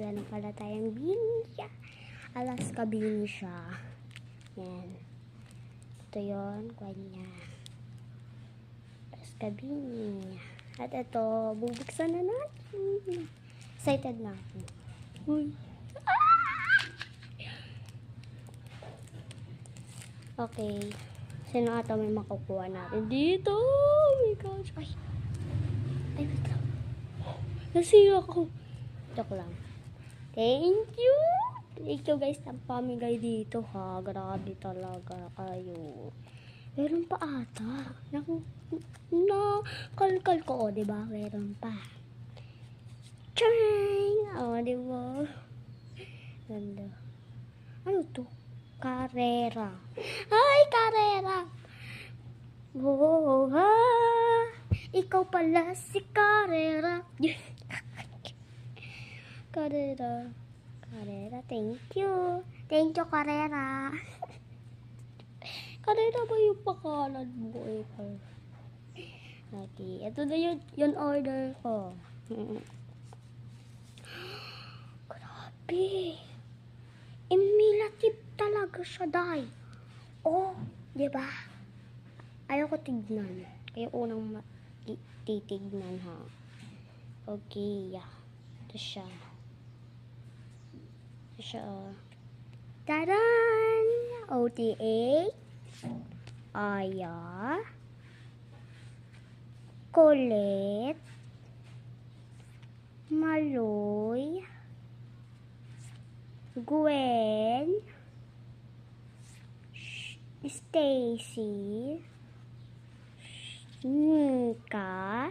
Meron pala tayong beanie siya. Alaska beanie siya. Yan. Ito yun, kanya. Alaska beanie. At ito, bubuksan na natin. Excited na ako. Uy. Okay. Sino ata may makukuha natin dito? Oh my gosh. Ay, wait lang. Nasira ko. Joke lang. Thank you. Thank you guys ng pamigay dito ha. Grabe talaga kayo. Meron pa ata. Kalkal ko, diba? Meron pa. Charing! Diba? Ganda. Ano to? Carrera. Hi, Carrera! Oh, ha! Ikaw pala si Carrera. Carrera. Carrera, thank you. Thank you, Carrera. Carrera ba yung pakalan mo? Okay, ito na yun order ko. Grabe. Imilatip talaga siya, day. Oh, diba? Ayaw ko tignan. Kaya unang titignan, ha. Okay, yeah. Ito siya. Ito siya, oh. Taran! OTA. Aya. Colette. Maloy. Gwen. Stacy. Nika.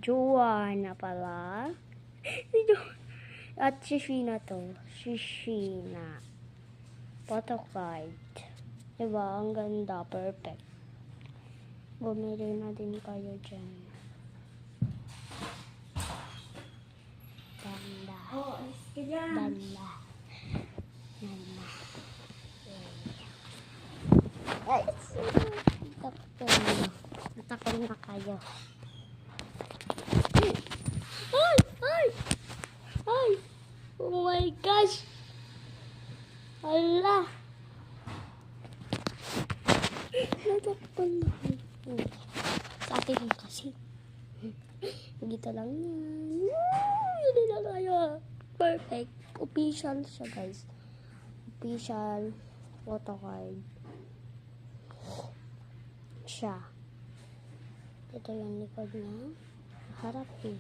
Joanna pala. At si Sheena to. Si Sheena. Photo card. Diba? Ang ganda. Perfect. Bumili na din kayo dyan. Banda. Oh, alis ka dyan. Banda. Nana. Ay, natakot na kayo. Ay! Ay! Ay! Oh my gosh! Hala! Natakot na kayo. Sa atin lang kasi. Dito lang yan. Hindi na kayo. Perfect. Official siya, guys. Official photo card. Siya. Ito yung likod niya. Harap eh.